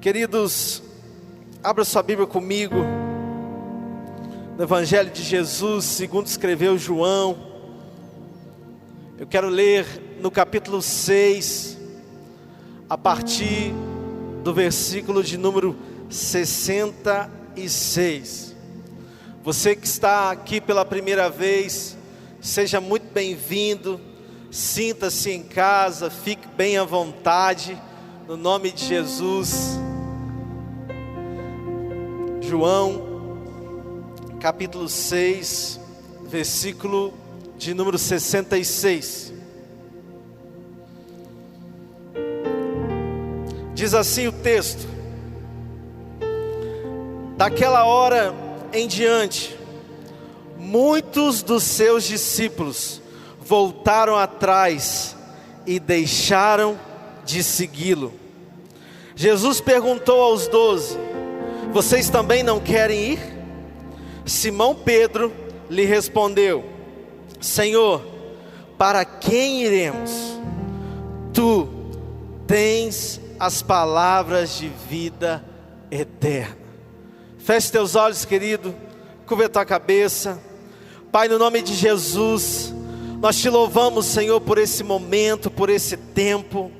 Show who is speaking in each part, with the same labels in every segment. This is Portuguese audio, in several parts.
Speaker 1: Queridos, abra sua Bíblia comigo, no Evangelho de Jesus, segundo escreveu João. Eu quero ler no capítulo 6, a partir do versículo de número 66. Você que está aqui pela primeira vez, seja muito bem-vindo, sinta-se em casa, fique bem à vontade, no nome de Jesus. João, capítulo 6, versículo de número 66. Diz assim o texto: daquela hora em diante, muitos dos seus discípulos voltaram atrás e deixaram de segui-lo. Jesus perguntou aos 12: vocês também não querem ir? Simão Pedro lhe respondeu: Senhor, para quem iremos? Tu tens as palavras de vida eterna. Feche teus olhos, querido, curva a tua cabeça. Pai, no nome de Jesus, nós te louvamos, Senhor, por esse momento, por esse tempo.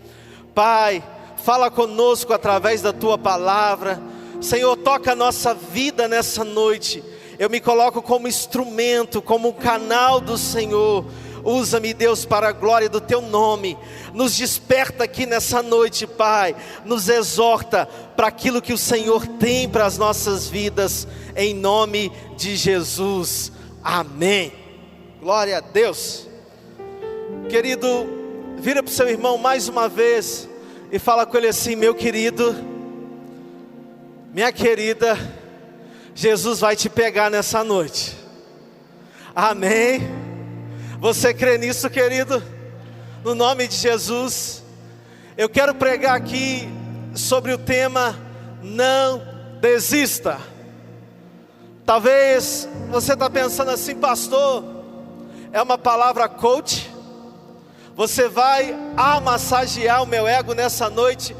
Speaker 1: Pai, fala conosco através da tua palavra. Senhor, toca a nossa vida nessa noite. Eu me coloco como instrumento, como um canal do Senhor. Usa-me, Deus, para a glória do teu nome. Nos desperta aqui nessa noite, Pai. Nos exorta para aquilo que o Senhor tem para as nossas vidas, em nome de Jesus. Amém. Glória a Deus. Querido, vira para o seu irmão mais uma vez e fala com ele assim: meu querido, minha querida, Jesus vai te pegar nessa noite. Amém? Você crê nisso, querido? No nome de Jesus. Eu quero pregar aqui sobre o tema não desista. Talvez você está pensando assim: pastor, é uma palavra coach? Você vai massagear o meu ego nessa noite?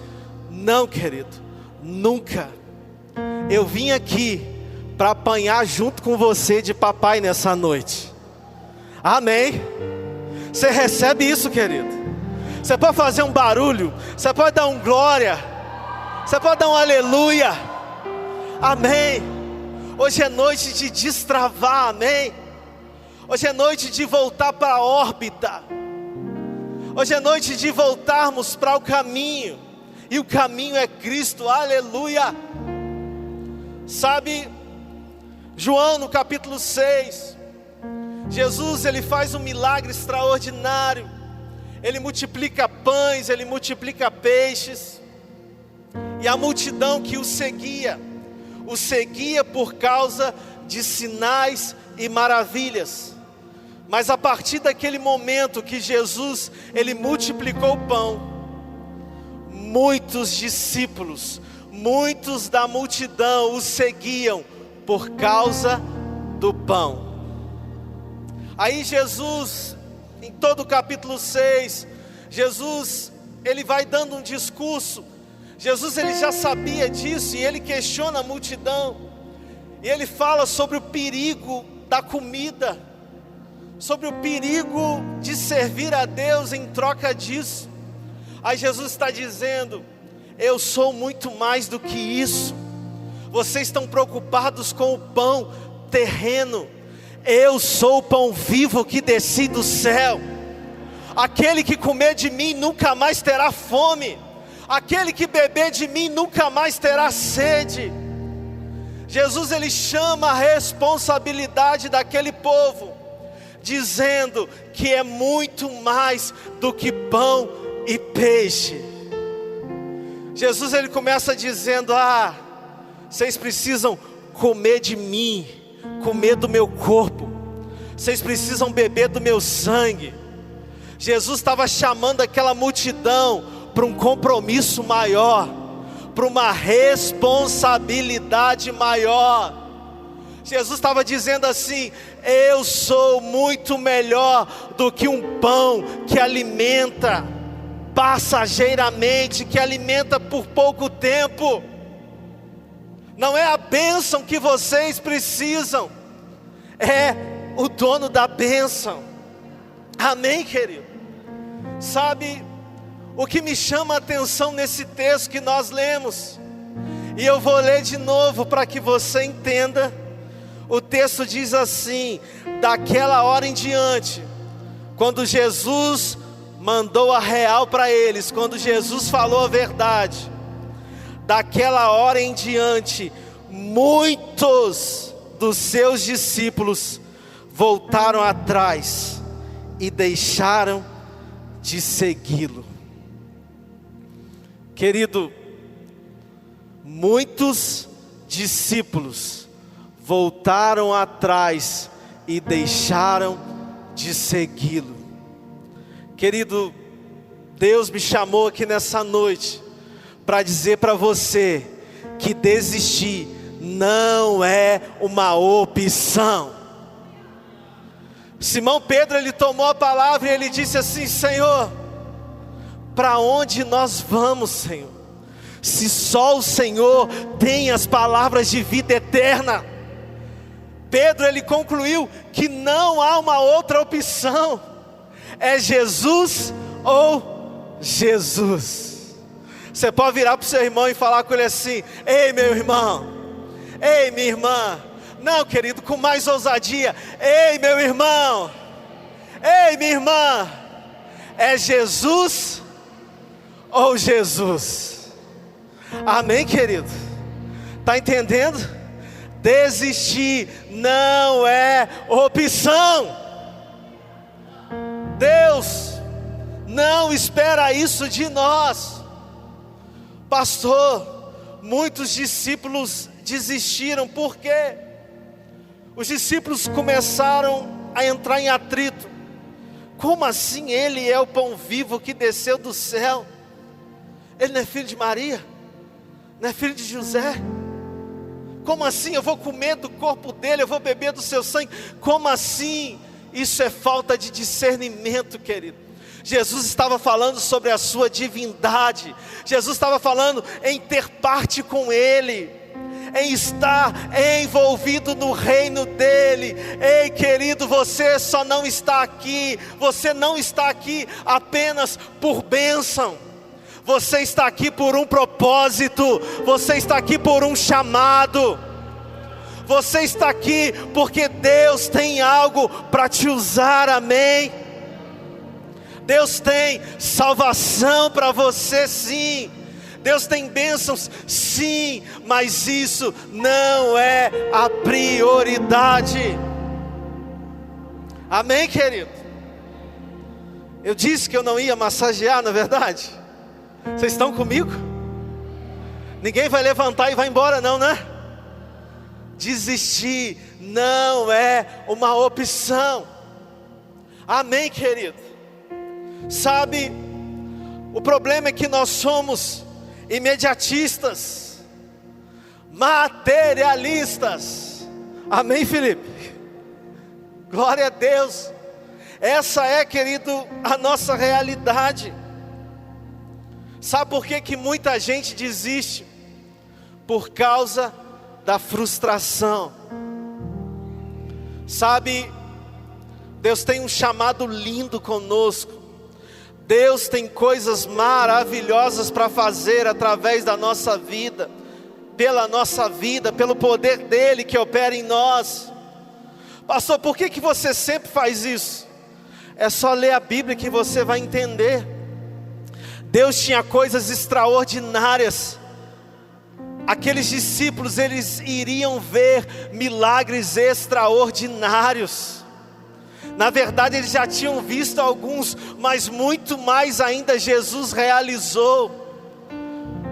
Speaker 1: Não, querido, nunca. Eu vim aqui para apanhar junto com você de papai nessa noite. Amém? Você recebe isso, querido? Você pode fazer um barulho, você pode dar um glória, você pode dar um aleluia. Amém? Hoje é noite de destravar, amém? Hoje é noite de voltar para a órbita. Hoje é noite de voltarmos para o caminho, e o caminho é Cristo, aleluia. Sabe, João no capítulo 6, Jesus ele faz um milagre extraordinário. Ele multiplica pães, ele multiplica peixes. E a multidão que o seguia por causa de sinais e maravilhas. Mas a partir daquele momento que Jesus ele multiplicou o pão, muitos discípulos, muitos da multidão o seguiam por causa do pão. Aí Jesus, em todo o capítulo 6, Jesus, ele vai dando um discurso. Jesus, ele já sabia disso, e ele questiona a multidão. E ele fala sobre o perigo da comida, sobre o perigo de servir a Deus em troca disso. Aí Jesus está dizendo: eu sou muito mais do que isso. Vocês estão preocupados com o pão terreno. Eu sou o pão vivo que desci do céu. Aquele que comer de mim nunca mais terá fome. Aquele que beber de mim nunca mais terá sede. Jesus ele chama a responsabilidade daquele povo, dizendo que é muito mais do que pão e peixe. Jesus ele começa dizendo: vocês precisam comer de mim, comer do meu corpo. Vocês precisam beber do meu sangue. Jesus estava chamando aquela multidão para um compromisso maior, para uma responsabilidade maior. Jesus estava dizendo assim: eu sou muito melhor do que um pão que alimenta passageiramente, que alimenta por pouco tempo. Não é a bênção que vocês precisam, é o dono da bênção. Amém, querido? Sabe, o que me chama a atenção nesse texto que nós lemos, e eu vou ler de novo para que você entenda. O texto diz assim: daquela hora em diante, quando Jesus mandou a real para eles, quando Jesus falou a verdade, daquela hora em diante, muitos dos seus discípulos voltaram atrás e deixaram de segui-lo. Querido, muitos discípulos voltaram atrás e deixaram de segui-lo. Querido, Deus me chamou aqui nessa noite para dizer para você que desistir não é uma opção. Simão Pedro, ele tomou a palavra e ele disse assim: Senhor, para onde nós vamos, Senhor? Se só o Senhor tem as palavras de vida eterna. Pedro, ele concluiu que não há uma outra opção, é Jesus ou Jesus. Você pode virar para o seu irmão e falar com ele assim: ei, meu irmão, ei, minha irmã. Não, querido, com mais ousadia: ei, meu irmão, ei, minha irmã, é Jesus ou Jesus? Amém, querido? Está entendendo? Desistir não é opção. Deus não espera isso de nós. Pastor, muitos discípulos desistiram. Por quê? Os discípulos começaram a entrar em atrito. Como assim ele é o pão vivo que desceu do céu? Ele não é filho de Maria? Não é filho de José? Como assim eu vou comer do corpo dele, eu vou beber do seu sangue? Como assim? Isso é falta de discernimento, querido. Jesus estava falando sobre a sua divindade. Jesus estava falando em ter parte com ele, em estar envolvido no reino dele. Ei, querido, você só não está aqui, você não está aqui apenas por bênção. Você está aqui por um propósito, você está aqui por um chamado. Você está aqui porque Deus tem algo para te usar, amém? Deus tem salvação para você, sim. Deus tem bênçãos, sim, mas isso não é a prioridade. Amém, querido? Eu disse que eu não ia massagear, na verdade? Vocês estão comigo? Ninguém vai levantar e vai embora não, né? Desistir não é uma opção. Amém, querido? Sabe, o problema é que nós somos imediatistas, materialistas. Amém, Felipe? Glória a Deus. Essa é, querido, a nossa realidade. Sabe por que muita gente desiste? Por causa da frustração. Sabe, Deus tem um chamado lindo conosco. Deus tem coisas maravilhosas para fazer através da nossa vida, pela nossa vida, pelo poder dele que opera em nós. Pastor, por que você sempre faz isso? É só ler a Bíblia que você vai entender. Deus tinha coisas extraordinárias. Aqueles discípulos, eles iriam ver milagres extraordinários. Na verdade, eles já tinham visto alguns, mas muito mais ainda Jesus realizou.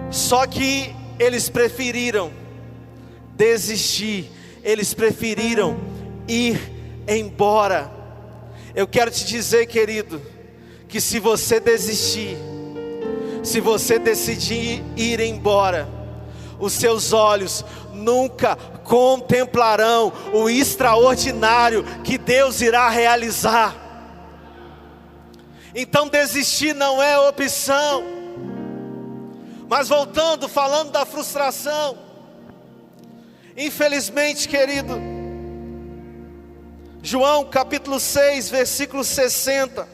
Speaker 1: Só que eles preferiram desistir, eles preferiram ir embora. Eu quero te dizer, querido, que se você desistir, se você decidir ir embora, os seus olhos nunca contemplarão o extraordinário que Deus irá realizar. Então desistir não é opção. Mas voltando, falando da frustração, Infelizmente, querido, João capítulo 6, versículo 60,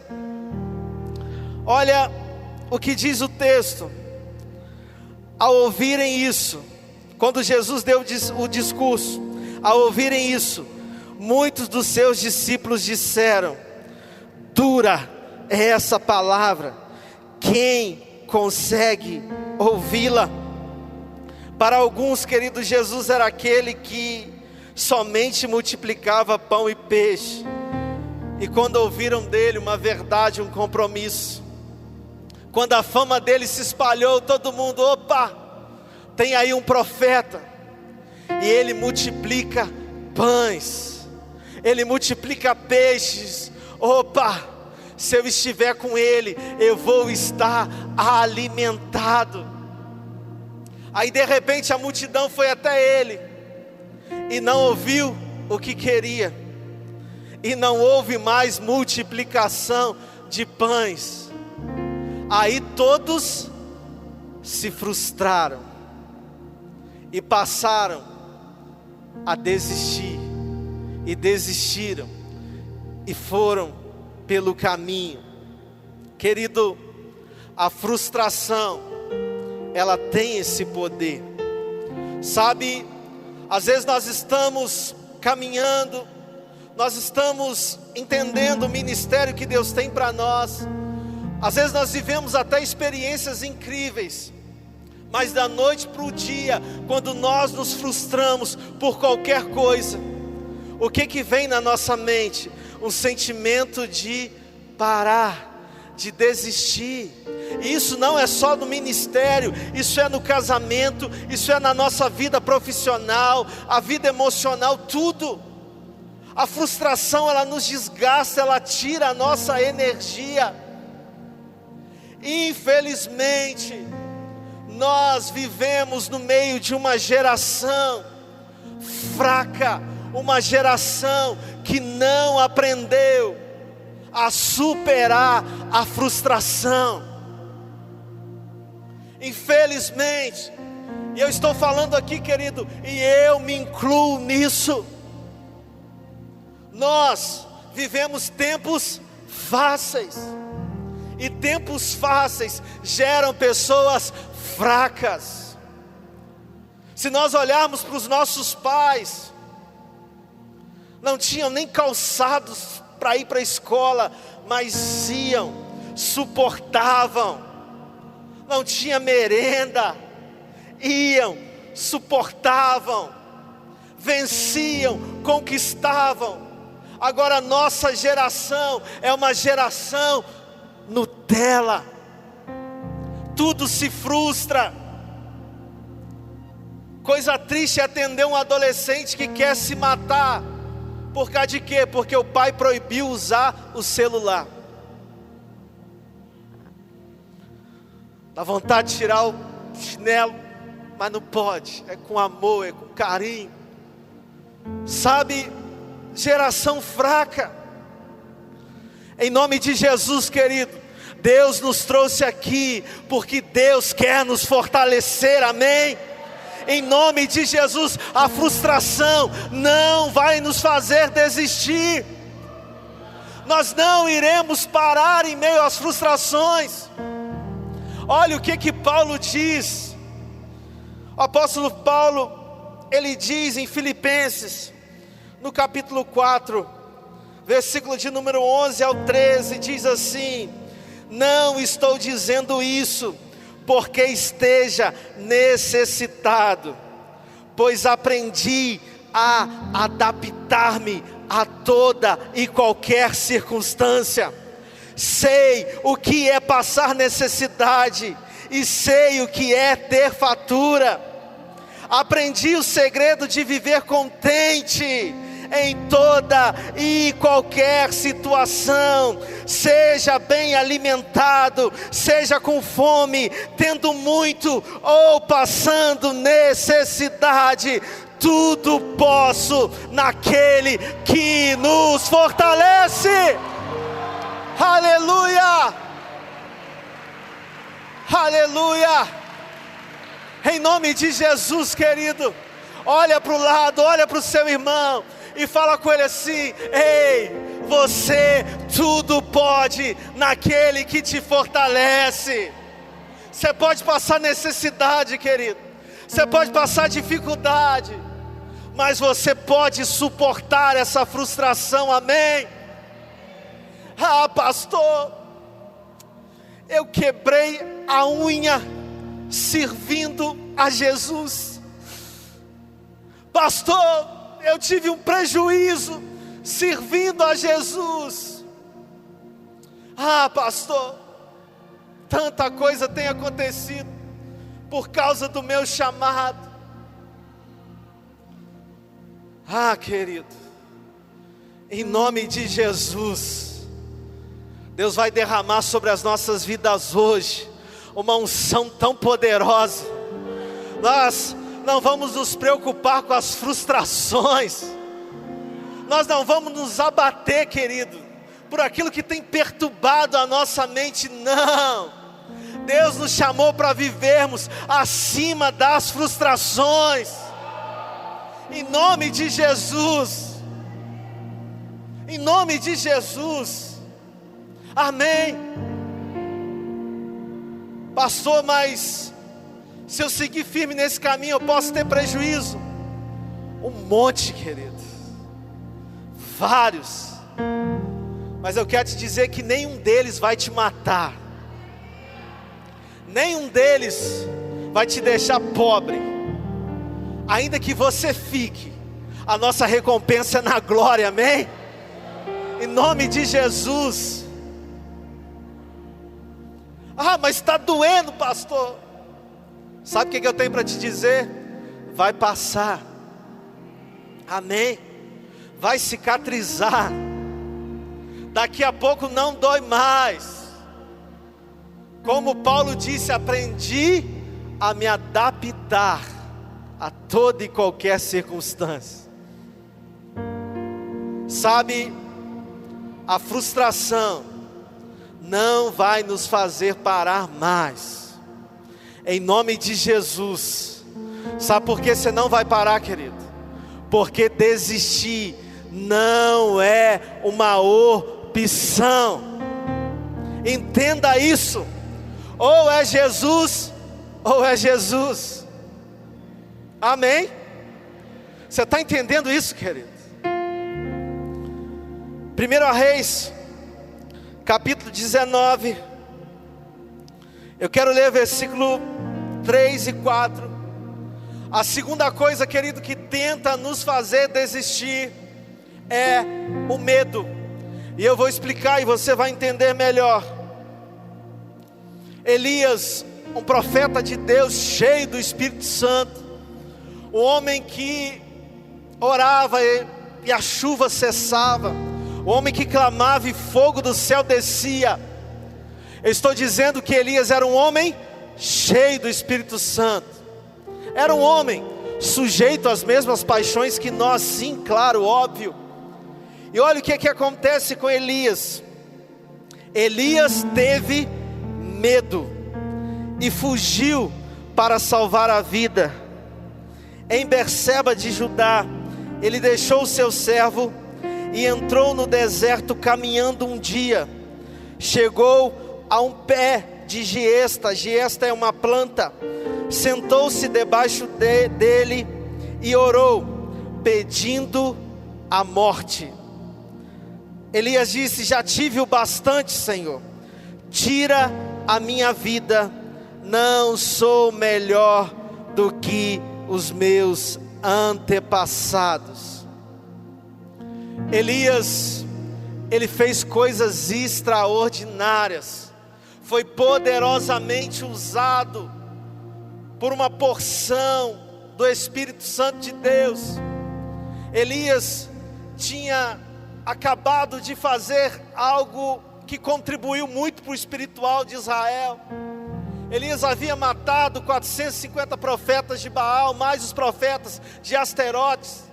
Speaker 1: olha o que diz o texto. Ao ouvirem isso, quando Jesus deu o discurso, ao ouvirem isso, muitos dos seus discípulos disseram: dura é essa palavra, quem consegue ouvi-la? Para alguns, querido, Jesus era aquele que somente multiplicava pão e peixe, e quando ouviram dele uma verdade, um compromisso, quando a fama dele se espalhou, todo mundo, opa, tem aí um profeta, e ele multiplica pães, ele multiplica peixes, opa, se eu estiver com ele, eu vou estar alimentado. Aí de repente a multidão foi até ele, e não ouviu o que queria, e não houve mais multiplicação de pães. Aí todos se frustraram, e passaram a desistir, e desistiram, e foram pelo caminho. Querido, a frustração, ela tem esse poder, sabe? Às vezes nós estamos caminhando, nós estamos entendendo o ministério que Deus tem para nós, às vezes nós vivemos até experiências incríveis, mas da noite para o dia, quando nós nos frustramos por qualquer coisa, o que vem na nossa mente? Um sentimento de parar, de desistir. E isso não é só no ministério, isso é no casamento, isso é na nossa vida profissional, a vida emocional, tudo. A frustração, ela nos desgasta, ela tira a nossa energia. Infelizmente, nós vivemos no meio de uma geração fraca, uma geração que não aprendeu a superar a frustração. Infelizmente, e eu estou falando aqui, querido, e eu me incluo nisso, nós vivemos tempos fáceis, e tempos fáceis geram pessoas fracas. Se nós olharmos para os nossos pais, não tinham nem calçados para ir para a escola, mas iam, suportavam, não tinha merenda, iam, suportavam, venciam, conquistavam. Agora a nossa geração é uma geração Nutella, tudo se frustra. Coisa triste é atender um adolescente que quer se matar. Por causa de quê? Porque o pai proibiu usar o celular. Dá vontade de tirar o chinelo, mas não pode. É com amor, é com carinho. Sabe, geração fraca. Em nome de Jesus, querido, Deus nos trouxe aqui porque Deus quer nos fortalecer, amém? Em nome de Jesus, a frustração não vai nos fazer desistir. Nós não iremos parar em meio às frustrações. Olha o que Paulo diz. O apóstolo Paulo, ele diz em Filipenses, no capítulo 4, versículo de número 11 ao 13, diz assim: não estou dizendo isso porque esteja necessitado, pois aprendi a adaptar-me a toda e qualquer circunstância. Sei o que é passar necessidade e sei o que é ter fartura. Aprendi o segredo de viver contente em toda e qualquer situação, seja bem alimentado, seja com fome, tendo muito ou passando necessidade, tudo posso naquele que nos fortalece. Aleluia, aleluia. Em nome de Jesus, querido, Olha para o lado, olha para o seu irmão e fala com ele assim: ei, você tudo pode naquele que te fortalece. Você pode passar necessidade, querido, você pode passar dificuldade, mas você pode suportar essa frustração, amém? Ah, pastor, eu quebrei a unha servindo a Jesus. Pastor, eu tive um prejuízo servindo a Jesus. Ah, pastor, tanta coisa tem acontecido por causa do meu chamado. Ah, querido, em nome de Jesus, Deus vai derramar sobre as nossas vidas hoje uma unção tão poderosa. Nós não vamos nos preocupar com as frustrações, nós não vamos nos abater, querido, por aquilo que tem perturbado a nossa mente, não. Deus nos chamou para vivermos acima das frustrações, em nome de Jesus, em nome de Jesus, amém. Pastor, mas se eu seguir firme nesse caminho eu posso ter prejuízo. Um monte, querido, vários, mas eu quero te dizer que nenhum deles vai te matar, nenhum deles vai te deixar pobre. Ainda que você fique, a nossa recompensa é na glória, amém? Em nome de Jesus. Ah, mas está doendo, pastor. Sabe o que eu tenho para te dizer? Vai passar, amém? Vai cicatrizar. Daqui a pouco não dói mais. Como Paulo disse, aprendi a me adaptar a toda e qualquer circunstância. Sabe, a frustração não vai nos fazer parar mais, em nome de Jesus. Sabe por que você não vai parar, querido? Porque desistir não é uma opção. Entenda isso. Ou é Jesus, ou é Jesus. Amém? Você está entendendo isso, querido? 1 Reis, capítulo 19. Eu quero ler versículo 3 e 4. A segunda coisa, querido, que tenta nos fazer desistir é o medo. E eu vou explicar e você vai entender melhor. Elias, um profeta de Deus, cheio do Espírito Santo, o homem que orava e a chuva cessava, o homem que clamava e fogo do céu descia. Eu estou dizendo que Elias era um homem cheio do Espírito Santo, era um homem sujeito às mesmas paixões que nós, sim, claro, óbvio. E olha o que acontece com Elias. Elias teve medo e fugiu para salvar a vida. Em Berseba de Judá, ele deixou o seu servo e entrou no deserto caminhando um dia. Chegou a um pé de giesta. Giesta é uma planta. Sentou-se debaixo dele e orou, pedindo a morte. Elias disse: já tive o bastante, Senhor, tira a minha vida, não sou melhor do que os meus antepassados. Elias, ele fez coisas extraordinárias, foi poderosamente usado por uma porção do Espírito Santo de Deus. Elias tinha acabado de fazer algo que contribuiu muito para o espiritual de Israel. Elias havia matado 450 profetas de Baal, mais os profetas de Asterotes,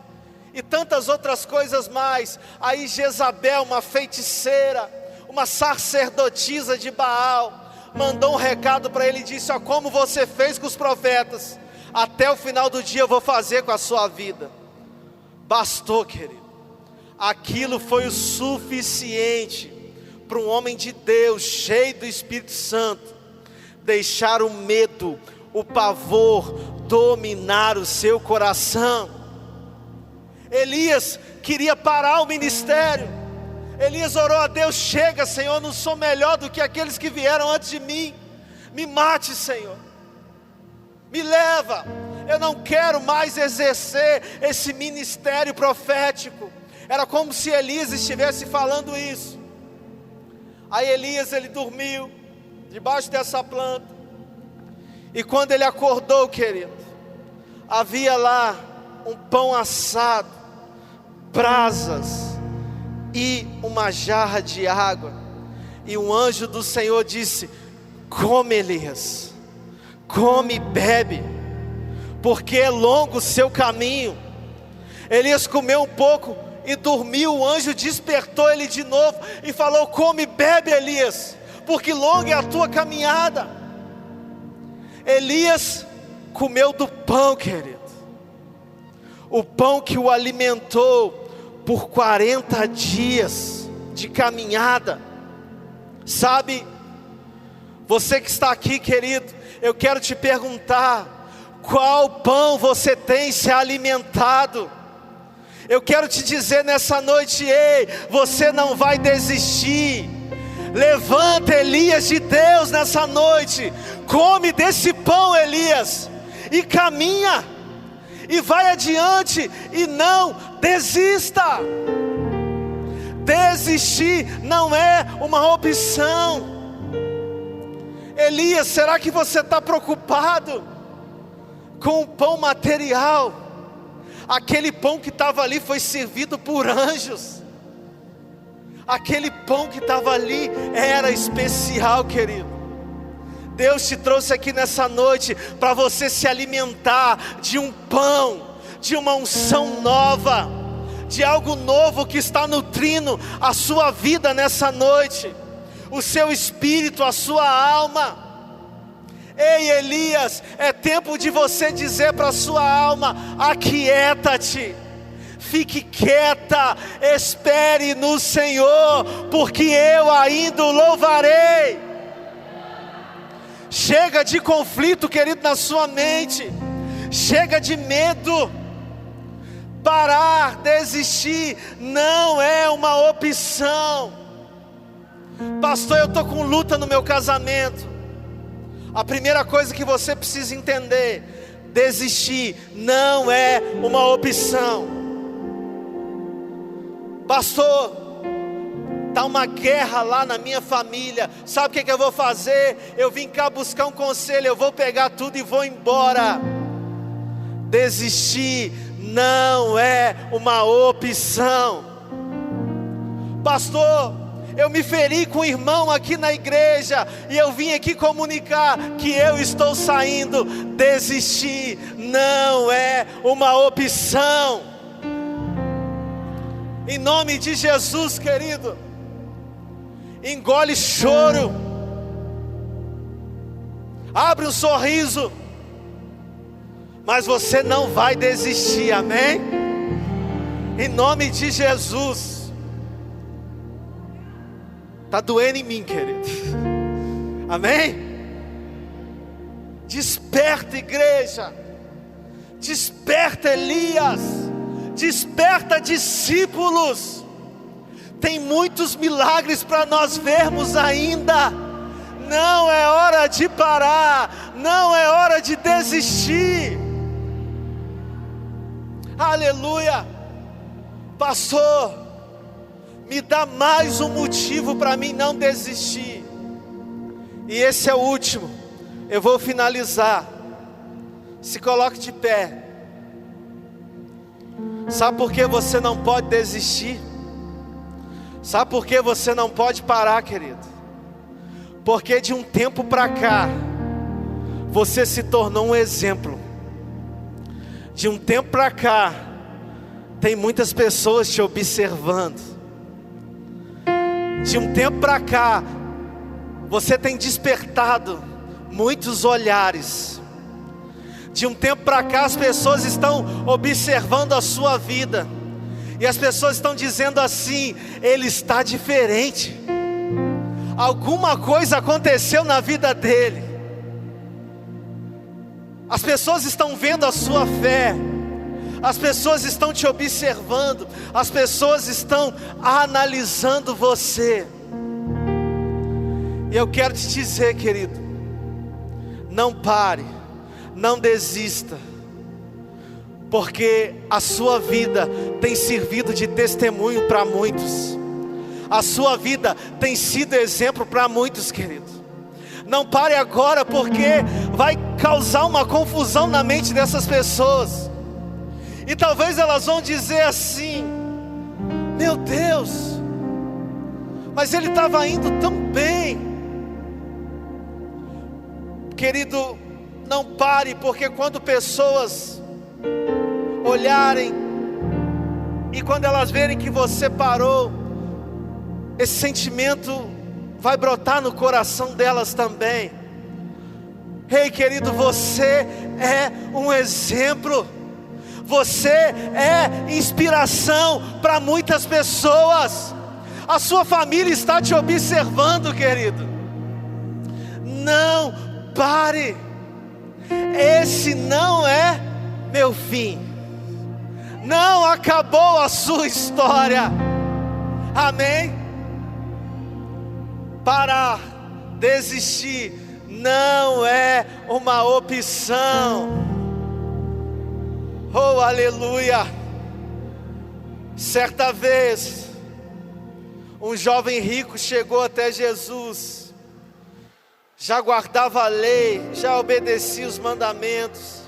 Speaker 1: e tantas outras coisas mais. Aí Jezabel, uma feiticeira, uma sacerdotisa de Baal, mandou um recado para ele e disse: ó, como você fez com os profetas, até o final do dia eu vou fazer com a sua vida. Bastou, querido. Aquilo foi o suficiente para um homem de Deus, cheio do Espírito Santo, deixar o medo, o pavor dominar o seu coração. Elias queria parar o ministério. Elias orou a Deus: chega, Senhor, eu não sou melhor do que aqueles que vieram antes de mim. Me mate, Senhor. Me leva. Eu não quero mais exercer esse ministério profético. Era como se Elias estivesse falando isso. Aí Elias, ele dormiu debaixo dessa planta. E quando ele acordou, querido, havia lá um pão assado, brasas e uma jarra de água. E um anjo do Senhor disse: come, Elias, come e bebe, porque é longo o seu caminho. Elias comeu um pouco e dormiu. O anjo despertou ele de novo e falou: come e bebe, Elias, porque longa é a tua caminhada. Elias comeu do pão, querido, o pão que o alimentou por 40 dias de caminhada. Sabe, você que está aqui, querido, eu quero te perguntar: qual pão você tem se alimentado? Eu quero te dizer nessa noite: ei, você não vai desistir. Levanta, Elias de Deus, nessa noite. Come desse pão, Elias, e caminha, e vai adiante, e não desista. Desistir não é uma opção. Elias, será que você está preocupado com o pão material? Aquele pão que estava ali foi servido por anjos. Aquele pão que estava ali era especial, querido. Deus te trouxe aqui nessa noite para você se alimentar de um pão, de uma unção nova, de algo novo que está nutrindo a sua vida nessa noite, o seu espírito, a sua alma. Ei, Elias, é tempo de você dizer para a sua alma: aquieta-te, fique quieta, espere no Senhor, porque eu ainda o louvarei. Chega de conflito, querido, na sua mente. Chega de medo. Parar, desistir não é uma opção. Pastor, eu estou com luta no meu casamento. A primeira coisa que você precisa entender: desistir não é uma opção. Pastor, está uma guerra lá na minha família, sabe o que eu vou fazer? Eu vim cá buscar um conselho, eu vou pegar tudo e vou embora. Desistir não é uma opção. Pastor, eu me feri com um irmão aqui na igreja, e eu vim aqui comunicar que eu estou saindo. Desistir não é uma opção. Em nome de Jesus, querido, engole choro, abre um sorriso, mas você não vai desistir, amém? Em nome de Jesus. Está doendo em mim, querido, amém? Desperta, igreja, desperta, Elias, desperta, discípulos. Tem muitos milagres para nós vermos ainda. Não é hora de parar, não é hora de desistir. Aleluia. Pastor, me dá mais um motivo para mim não desistir. E esse é o último, eu vou finalizar. Se coloque de pé. Sabe por que você não pode desistir? Sabe por que você não pode parar, querido? Porque de um tempo para cá, você se tornou um exemplo. De um tempo para cá, tem muitas pessoas te observando. De um tempo para cá, você tem despertado muitos olhares. De um tempo para cá as pessoas estão observando a sua vida, e as pessoas estão dizendo assim: ele está diferente, alguma coisa aconteceu na vida dele. As pessoas estão vendo a sua fé, as pessoas estão te observando, as pessoas estão analisando você. E eu quero te dizer, querido, não pare, não desista, porque a sua vida tem servido de testemunho para muitos. A sua vida tem sido exemplo para muitos, querido. Não pare agora, porque vai causar uma confusão na mente dessas pessoas. E talvez elas vão dizer assim: meu Deus, mas ele estava indo tão bem. Querido, não pare, porque quando pessoas olharem e quando elas verem que você parou, esse sentimento vai brotar no coração delas também. Ei, querido, você é um exemplo, você é inspiração para muitas pessoas. A sua família está te observando, querido. Não pare, esse não é meu fim, não acabou a sua história, amém? Parar, desistir, não é uma opção. Oh, aleluia. Certa vez, um jovem rico chegou até Jesus, já guardava a lei, já obedecia os mandamentos,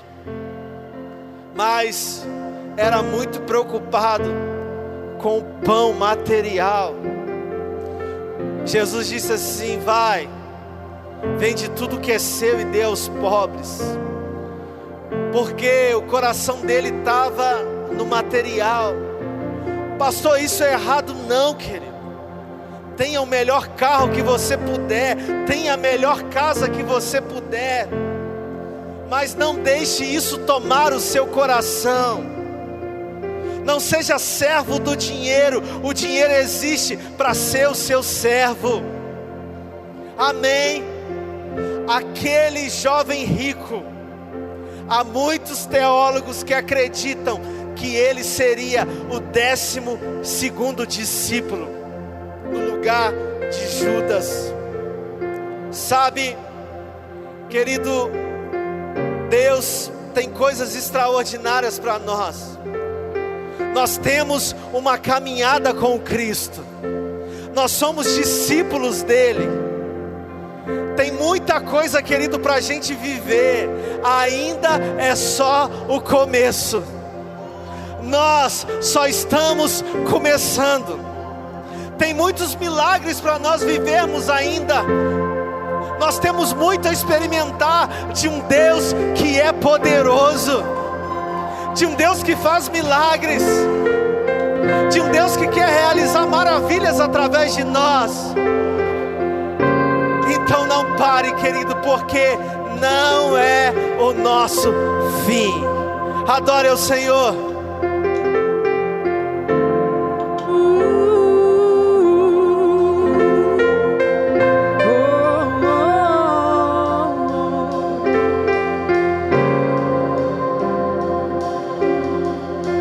Speaker 1: mas era muito preocupado com o pão material. Jesus disse assim: vai, vende tudo que é seu e dê aos pobres. Porque o coração dele estava no material. Pastor, isso é errado? Não, querido. Tenha o melhor carro que você puder, tenha a melhor casa que você puder, mas não deixe isso tomar o seu coração. Não seja servo do dinheiro. O dinheiro existe para ser o seu servo, amém? Aquele jovem rico, há muitos teólogos que acreditam que ele seria o 12º discípulo, no lugar de Judas. Sabe, querido, Deus tem coisas extraordinárias para nós. Nós temos uma caminhada com Cristo, nós somos discípulos dele. Tem muita coisa, querido, para a gente viver. Ainda é só o começo. Nós só estamos começando. Tem muitos milagres para nós vivermos ainda. Nós temos muito a experimentar de um Deus que é poderoso, de um Deus que faz milagres, de um Deus que quer realizar maravilhas através de nós. Então não pare, querido, porque não é o nosso fim. Adore ao Senhor.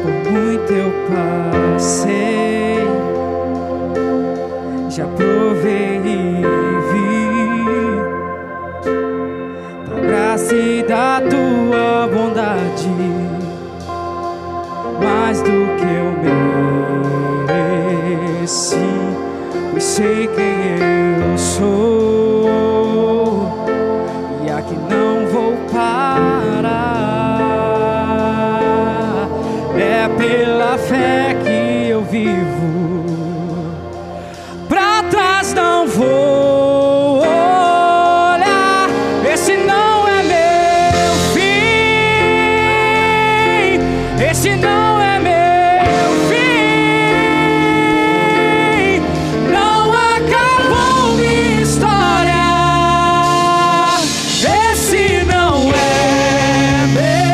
Speaker 2: Por muito eu passei, já provei e vi da graça e da tua bondade, mais do que eu mereci, pois sei quem eu sou e aqui não vou parar. É pela fé que eu vivo, pra trás não vou olhar. Esse não é meu fim, esse não é meu fim. Não acabou minha história. Esse não é meu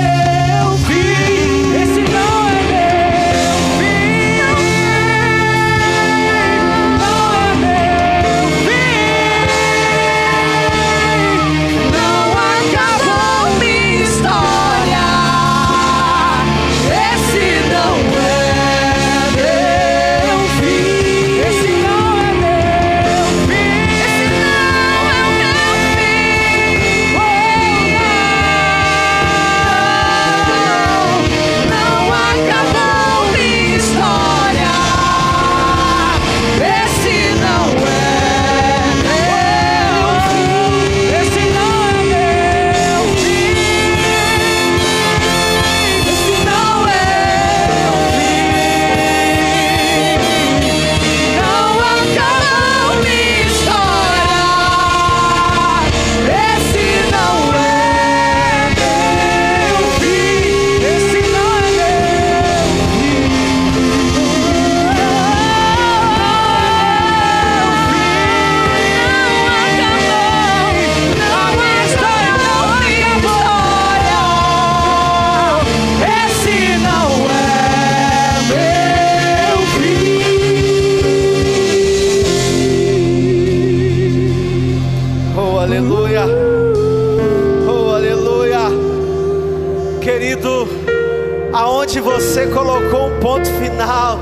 Speaker 1: Aonde você colocou um ponto final,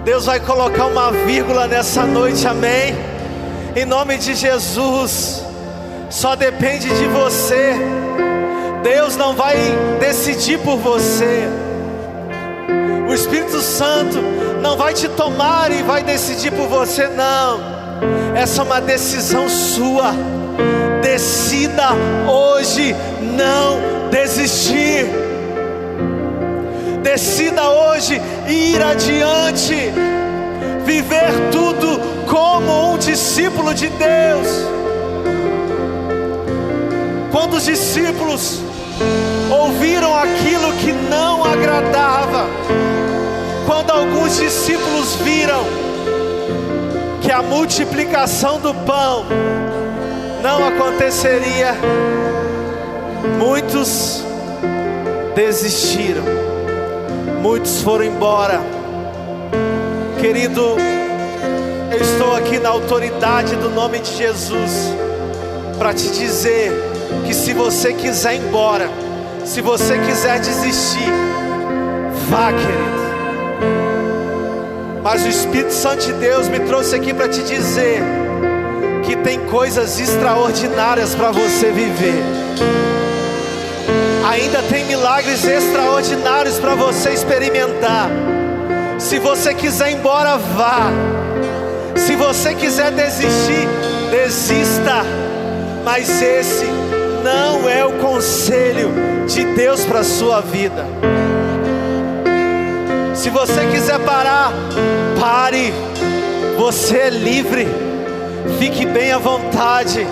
Speaker 1: Deus vai colocar uma vírgula nessa noite, amém? Em nome de Jesus. Só depende de você. Deus não vai decidir por você. O Espírito Santo não vai te tomar e vai decidir por você, não. Essa é uma decisão sua. Decida hoje não desistir. Decida hoje ir adiante, viver tudo como um discípulo de Deus. Quando os discípulos ouviram aquilo que não agradava, quando alguns discípulos viram que a multiplicação do pão não aconteceria, muitos desistiram, muitos foram embora. Querido, eu estou aqui na autoridade do nome de Jesus para te dizer que se você quiser ir embora, se você quiser desistir, vá, querido. Mas o Espírito Santo de Deus me trouxe aqui para te dizer que tem coisas extraordinárias para você viver. Ainda tem milagres extraordinários para você experimentar. Se você quiser ir embora, vá. Se você quiser desistir, desista. Mas esse não é o conselho de Deus para a sua vida. Se você quiser parar, pare. Você é livre. Fique bem à vontade.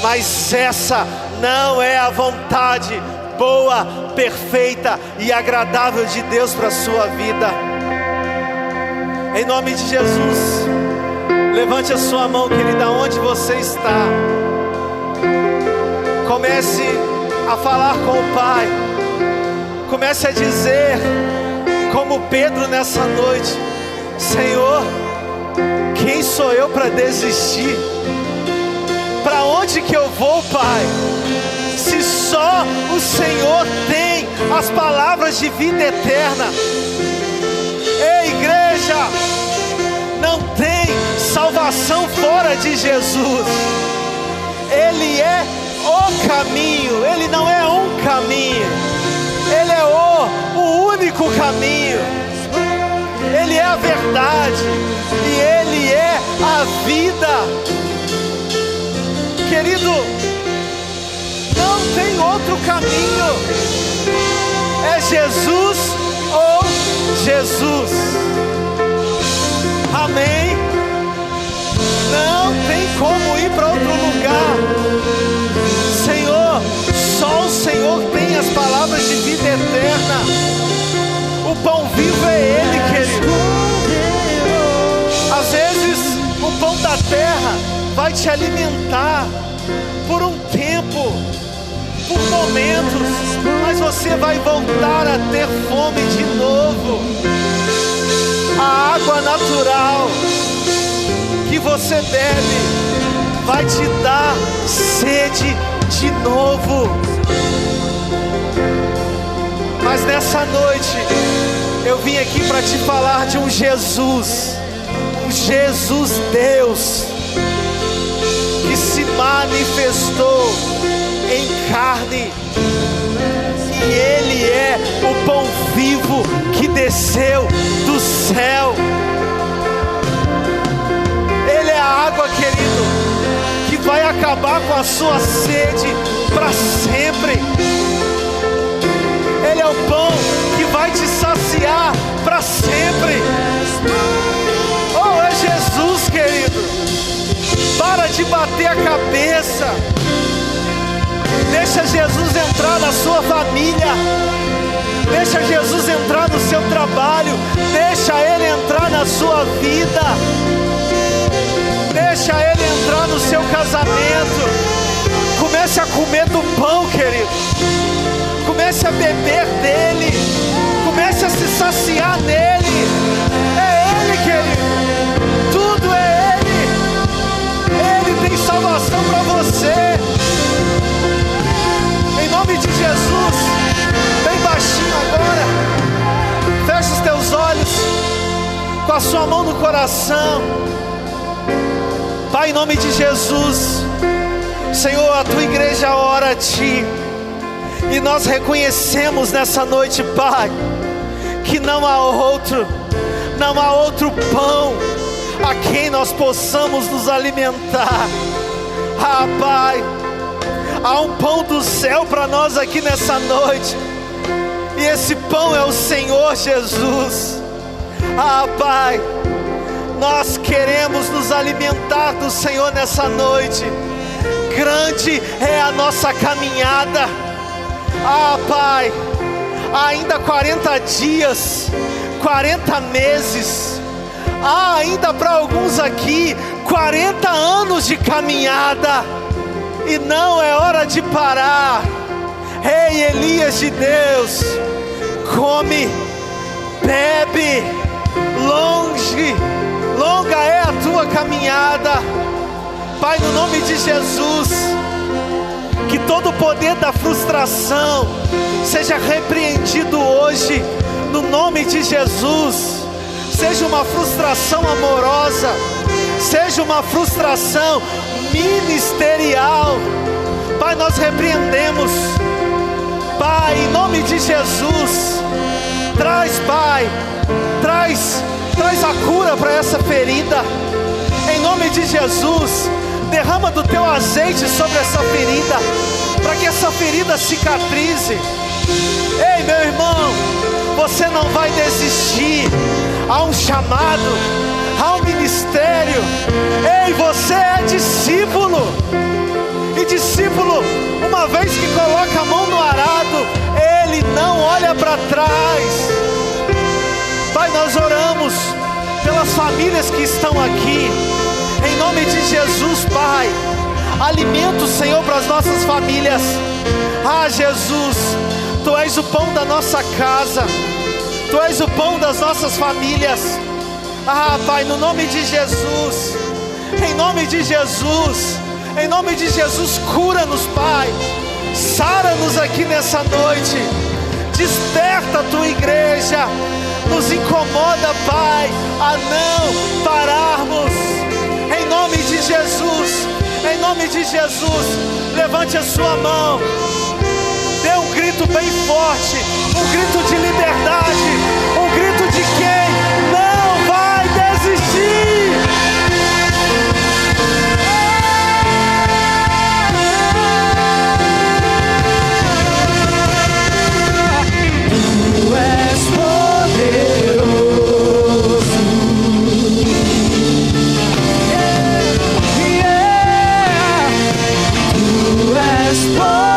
Speaker 1: Mas essa não é a vontade boa, perfeita e agradável de Deus para a sua vida. Em nome de Jesus, levante a sua mão, querida, onde você está. Comece a falar com o Pai. Comece a dizer, como Pedro nessa noite: Senhor, quem sou eu para desistir? Para onde que eu vou, Pai? Se só o Senhor tem as palavras de vida eterna. Ei, igreja, não tem salvação fora de Jesus. Ele é o caminho. Ele não é um caminho, Ele é o único caminho. Ele é a verdade e Ele é a vida. Querido, não tem outro caminho. É Jesus ou Jesus. Amém? Não tem como ir para outro lugar. Senhor, só o Senhor tem as palavras de vida eterna. O pão vivo é Ele, querido. Às vezes o pão da terra vai te alimentar por um tempo, por momentos, mas você vai voltar a ter fome de novo. A água natural que você bebe vai te dar sede de novo. Mas nessa noite eu vim aqui para te falar de um Jesus Deus, que se manifestou em carne, e Ele é o pão vivo que desceu do céu. Ele é a água, querido, que vai acabar com a sua sede para sempre. Ele é o pão que vai te saciar para sempre. Oh, é Jesus, querido. Para de bater a cabeça. Deixa Jesus entrar na sua família. Deixa Jesus entrar no seu trabalho. Deixa Ele entrar na sua vida. Deixa Ele entrar no seu casamento. Comece a comer do pão, querido. Comece a beber dele. Comece a se saciar nele. É Ele, querido. Tudo é Ele. Ele tem salvação para você. Em nome de Jesus, bem baixinho agora. a sua mão no coração. Pai, em nome de Jesus, Senhor, a tua igreja ora a ti, e nós reconhecemos nessa noite, Pai, que não há outro pão a quem nós possamos nos alimentar. Ah, Pai, há um pão do céu para nós aqui nessa noite, e esse pão é o Senhor Jesus. Ah, Pai, nós queremos nos alimentar do Senhor nessa noite. Grande é a nossa caminhada. Ah, Pai, ainda 40 dias, 40 meses, ainda para alguns aqui 40 anos de caminhada, e não é hora de parar. Ei, Elias de Deus, come, bebe, longa é a tua caminhada. Pai, no nome de Jesus, que todo o poder da frustração seja repreendido hoje, no nome de Jesus. Seja uma frustração amorosa, seja uma frustração ministerial, Pai, nós repreendemos. Pai, em nome de Jesus, traz, Pai, traz a cura para essa ferida. Em nome de Jesus, derrama do teu azeite sobre essa ferida, para que essa ferida cicatrize. Ei, meu irmão, você não vai desistir. Há um chamado, há um ministério. Ei, você é discípulo, e discípulo, uma vez que coloca a mão no arado, ele não olha para trás. Pai, nós oramos pelas famílias que estão aqui, em nome de Jesus. Pai, alimento, Senhor, para as nossas famílias. Ah, Jesus, Tu és o pão da nossa casa, Tu és o pão das nossas famílias. Ah, Pai, no nome de Jesus, em nome de Jesus, em nome de Jesus, cura-nos, Pai, sara-nos aqui nessa noite, desperta a Tua igreja. Nos incomoda, Pai, a não pararmos. Em nome de Jesus, em nome de Jesus, levante a sua mão, dê um grito bem forte, um grito de liberdade, um grito de quem não vai desistir.
Speaker 2: Tu és poderoso. Tu és poderoso.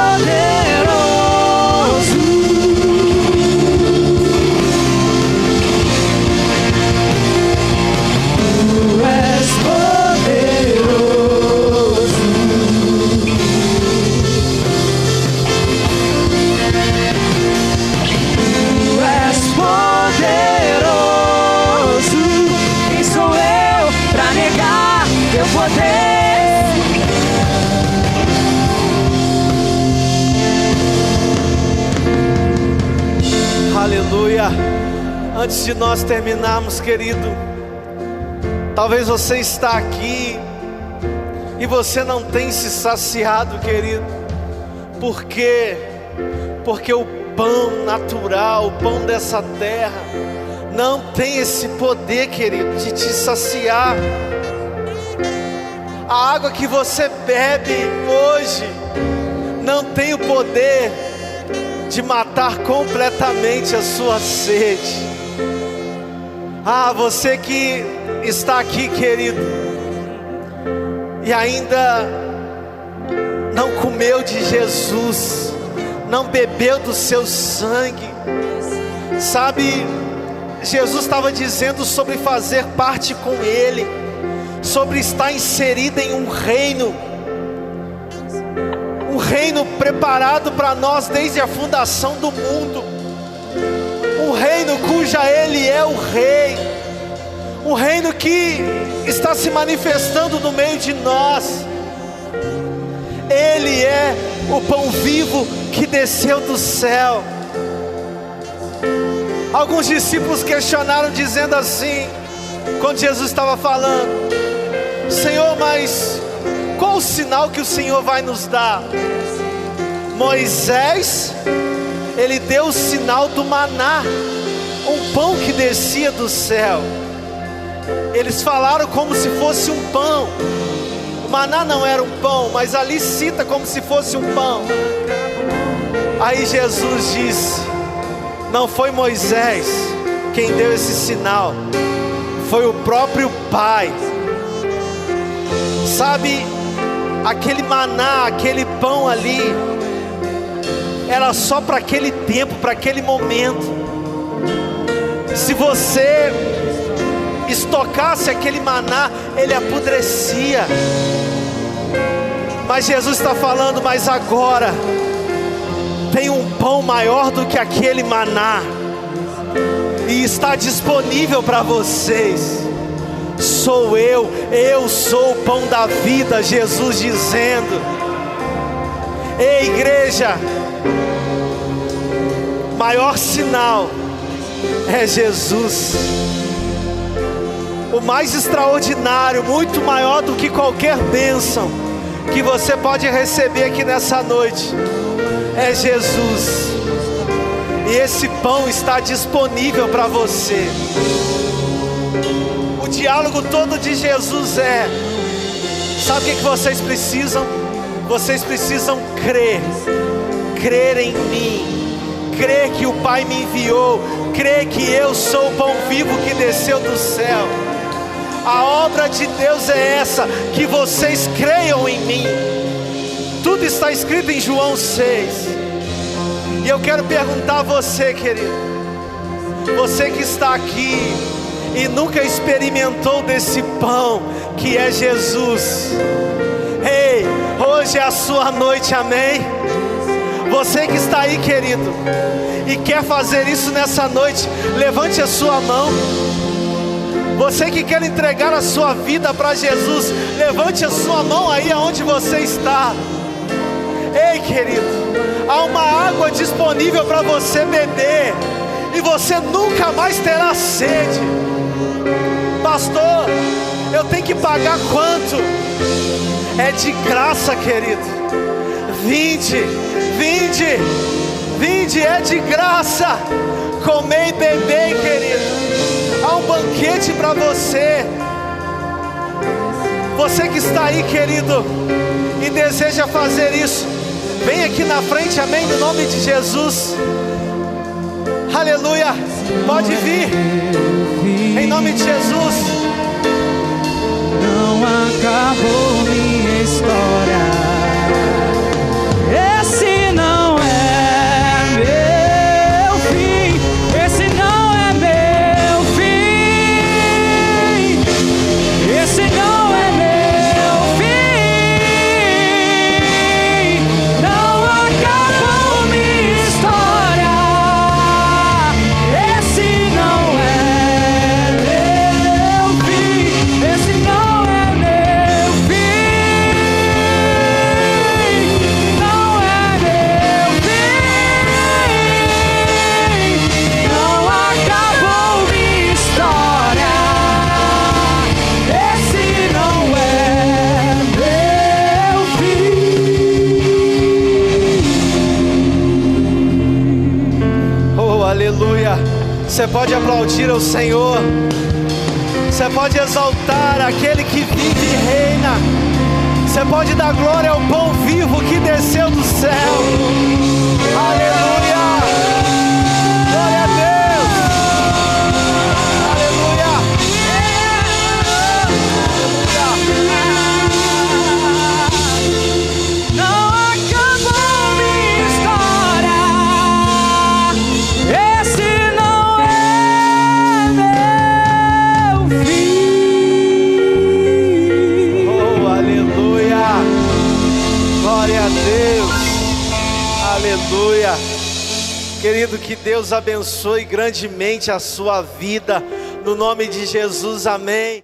Speaker 2: Tu és poderoso. Tu és poderoso. Quem sou eu pra negar teu poder?
Speaker 1: Aleluia. Antes de nós terminarmos, querido, talvez você está aqui e você não tem se saciado, querido. Por quê? Porque o pão natural, o pão dessa terra, não tem esse poder, querido, de te saciar. A água que você bebe hoje não tem o poder de matar completamente a sua sede. Ah, você que está aqui, querido, e ainda não comeu de Jesus, não bebeu do seu sangue, sabe, Jesus estava dizendo sobre fazer parte com Ele, sobre estar inserido em um reino preparado para nós desde a fundação do mundo, um reino cuja Ele é o Rei, um reino que está se manifestando no meio de nós. Ele é o pão vivo que desceu do céu. Alguns discípulos questionaram dizendo assim: quando Jesus estava falando: Senhor, mas qual o sinal que o Senhor vai nos dar? Moisés, ele deu o sinal do maná, um pão que descia do céu. Eles falaram como se fosse um pão. O maná não era um pão, mas ali cita como se fosse um pão. Aí Jesus disse: não foi Moisés quem deu esse sinal, foi o próprio Pai. Sabe, aquele maná, aquele pão ali, era só para aquele tempo, para aquele momento. Se você estocasse aquele maná, ele apodrecia. Mas Jesus está falando: mas agora tem um pão maior do que aquele maná, e está disponível para vocês. Sou eu sou o pão da vida, Jesus dizendo. Ei, igreja, maior sinal é Jesus. O mais extraordinário, muito maior do que qualquer bênção que você pode receber aqui nessa noite, é Jesus. E esse pão está disponível para você. O diálogo todo de Jesus é: sabe o que vocês precisam? Vocês precisam crer em mim, crer que o Pai me enviou, crer que eu sou o pão vivo que desceu do céu. A obra de Deus é essa, que vocês creiam em mim. Tudo está escrito em João 6. E eu quero perguntar a você, querido, você que está aqui e nunca experimentou desse pão que é Jesus. Ei, hoje é a sua noite, amém? Você que está aí, querido, e quer fazer isso nessa noite, levante a sua mão. Você que quer entregar a sua vida para Jesus, levante a sua mão aí aonde você está. Ei, querido, há uma água disponível para você beber, e você nunca mais terá sede. Pastor, eu tenho que pagar quanto? É de graça, querido. Vinde, é de graça. Comei e bebei, querido. Há um banquete para você. Você que está aí, querido, e deseja fazer isso, vem aqui na frente, amém, no nome de Jesus. Aleluia, pode vir, em nome de Jesus.
Speaker 2: Não acabou minha história. Esse não é meu fim. Esse não é meu fim. Esse não é meu fim. Não acabou minha história. Esse não é meu fim. Esse não é meu fim. Não é meu fim. Não acabou minha história. Esse não é meu fim.
Speaker 1: Oh, aleluia. Você pode aplaudir ao Senhor. Você pode exaltar aquele que vive e reina. Você pode dar glória ao pão vivo que desceu do céu. Aleluia. Glória a Deus. Aleluia.
Speaker 2: Não acabou minha história. Esse não é meu fim.
Speaker 1: Oh, aleluia. Glória a Deus. Aleluia. Querido, que Deus abençoe grandemente a sua vida. No nome de Jesus, amém.